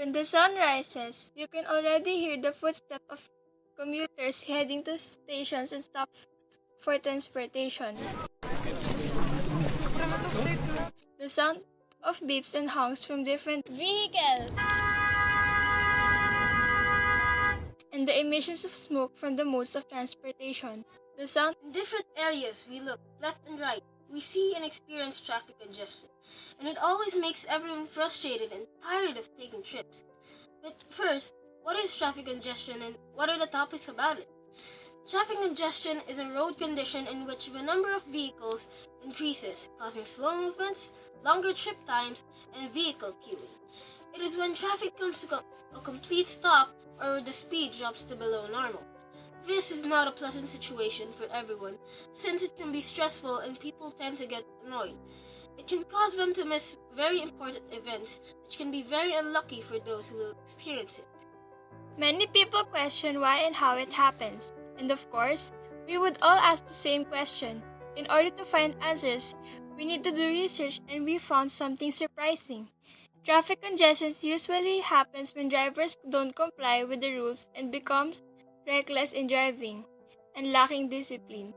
When the sun rises, you can already hear the footsteps of commuters heading to stations and stop for transportation. The sound of beeps and honks from different vehicles and the emissions of smoke from the modes of transportation. The sound In different areas we look left and right, we see and experience traffic congestion, and it always makes everyone frustrated and tired of taking trips. But first, what is traffic congestion and what are the topics about it? Traffic congestion is a road condition in which the number of vehicles increases, causing slow movements, longer trip times, and vehicle queuing. It is when traffic comes to a complete stop or the speed drops to below normal. This is not a pleasant situation for everyone, since it can be stressful and people tend to get annoyed. It can cause them to miss very important events, which can be very unlucky for those who will experience it. Many people question why and how it happens, and of course, we would all ask the same question. In order to find answers, we need to do research, and we found something surprising. Traffic congestion usually happens when drivers don't comply with the rules and becomes reckless in driving and lacking discipline.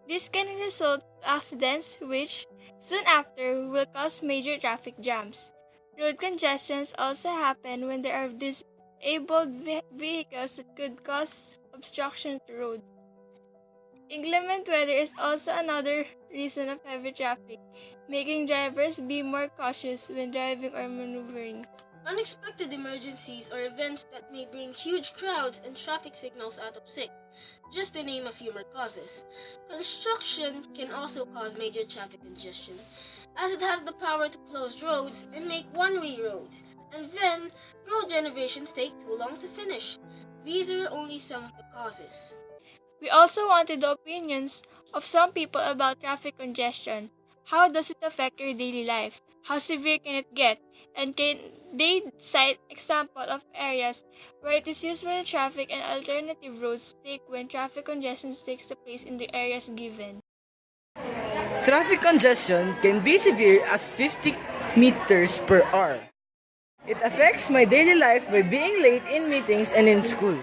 This can result in accidents which, soon after, will cause major traffic jams. Road congestions also happen when there are disabled vehicles that could cause obstruction to roads. Inclement weather is also another reason of heavy traffic, making drivers be more cautious when driving or maneuvering. Unexpected emergencies are events that may bring huge crowds and traffic signals out of sync, just to name a few more causes. Construction can also cause major traffic congestion, as it has the power to close roads and make one-way roads, and then road renovations take too long to finish. These are only some of the causes. We also wanted the opinions of some people about traffic congestion. How does it affect your daily life? How severe can it get? And can they cite example of areas where it is usually traffic and alternative routes take when traffic congestion takes place in the areas given? Traffic congestion can be severe as 50 meters per hour. It affects my daily life by being late in meetings and in school.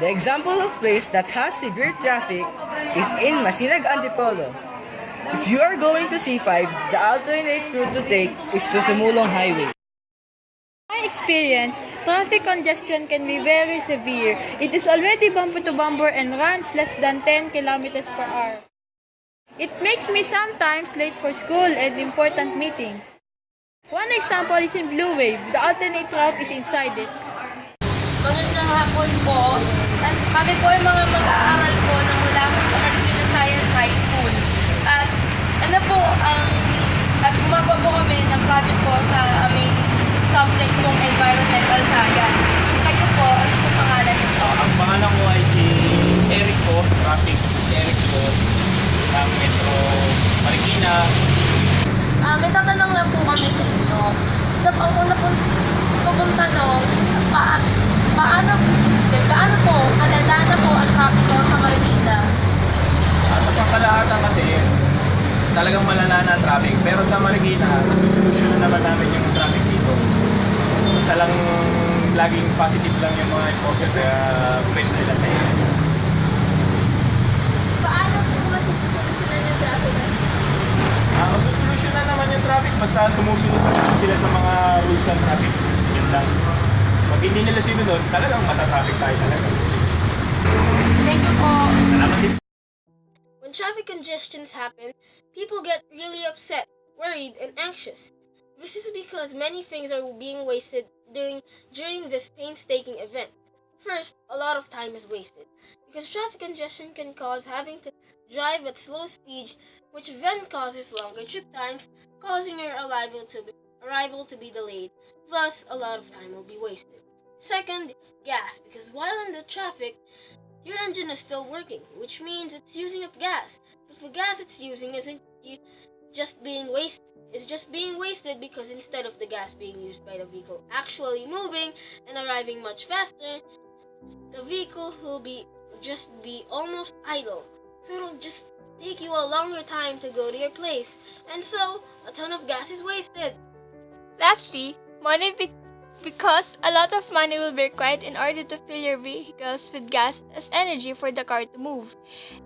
The example of place that has severe traffic is in Masinag Antipolo. If you are going to C5, the alternate route to take is to Sumulong Highway. In my experience, traffic congestion can be very severe. It is already bumper to bumper and runs less than 10 kilometers per hour. It makes me sometimes late for school and important meetings. One example is in Blue Wave. The alternate route is inside it. Magandang hapon po. At kami po ay mga mag-aaral po na mula po sa Carolina Science High School. At ano po at gumagawa po kami ng project po sa aming subject pong environmental science. Kayo po, ano po pangalan nito? Ang pangalan ko ay si Eric po, traffic Eric po, ng Metro Marikina. May tatanong lang po kami sa inyo. Ang una pong tanong is gaano po kalala na po ang traffic sa Marikina? Sa pangkalahatan kasi, talagang malala na ang traffic. Pero sa Marikina, solusyon na naman namin yung traffic dito. Basta lang laging positive lang yung mga enforcer sa press nila sa iyo. Paano po masusolusyonan yung traffic? Masusolusyonan naman yung traffic basta sumusunod naman sila sa mga rules ng traffic. Yun lang. Pag hindi nila sinunod, talagang matatraffic tayo talaga. Thank you po. Salamat din. When traffic congestions happen, people get really upset, worried, and anxious. This is because many things are being wasted during this painstaking event. First, a lot of time is wasted, because traffic congestion can cause having to drive at slow speed, which then causes longer trip times, causing your arrival to be delayed. Thus, a lot of time will be wasted. Second, gas, because while in the traffic, your engine is still working, which means it's using up gas. But the gas it's using isn't just being wasted because instead of the gas being used by the vehicle actually moving and arriving much faster, the vehicle will just be almost idle. So it'll just take you a longer time to go to your place, and so a ton of gas is wasted. Lastly, Because a lot of money will be required in order to fill your vehicles with gas as energy for the car to move.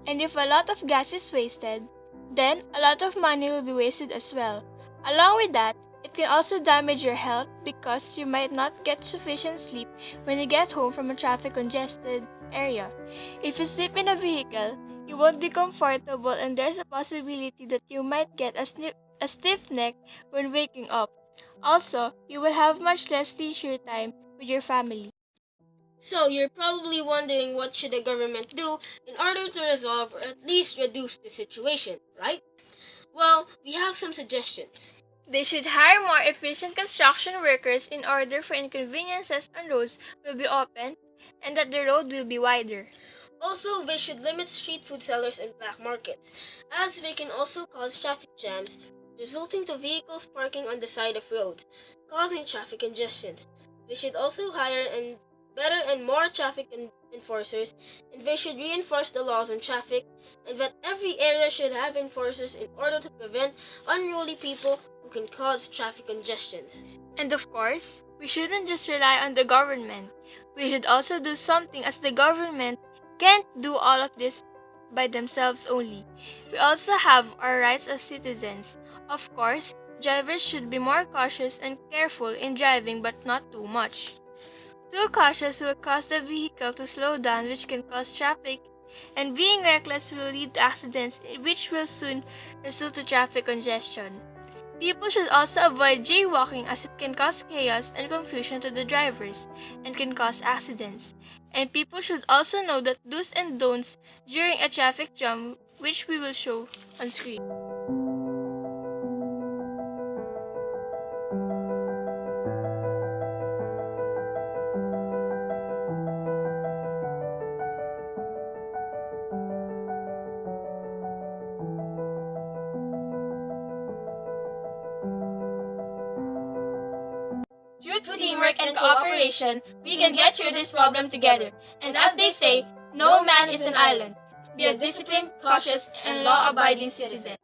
And if a lot of gas is wasted, then a lot of money will be wasted as well. Along with that, it can also damage your health because you might not get sufficient sleep when you get home from a traffic congested area. If you sleep in a vehicle, you won't be comfortable and there's a possibility that you might get a stiff neck when waking up. Also, you will have much less leisure time with your family. So you're probably wondering what should the government do in order to resolve or at least reduce the situation, right? Well, we have some suggestions. They should hire more efficient construction workers in order for inconveniences on roads will be open and that the road will be wider. Also, they should limit street food sellers and black markets, as they can also cause traffic jams, resulting to vehicles parking on the side of roads, causing traffic congestions. They should also hire better and more enforcers, and they should reinforce the laws on traffic, and that every area should have enforcers in order to prevent unruly people who can cause traffic congestions. And of course, we shouldn't just rely on the government. We should also do something as the government can't do all of this by themselves only. We also have our rights as citizens. Of course, drivers should be more cautious and careful in driving but not too much. Too cautious will cause the vehicle to slow down which can cause traffic and being reckless will lead to accidents which will soon result to traffic congestion. People should also avoid jaywalking as it can cause chaos and confusion to the drivers and can cause accidents. And people should also know the do's and don'ts during a traffic jam which we will show on screen. Through teamwork and cooperation, we can get through this problem together. And as they say, no man is an island. Be a disciplined, cautious, and law-abiding citizen.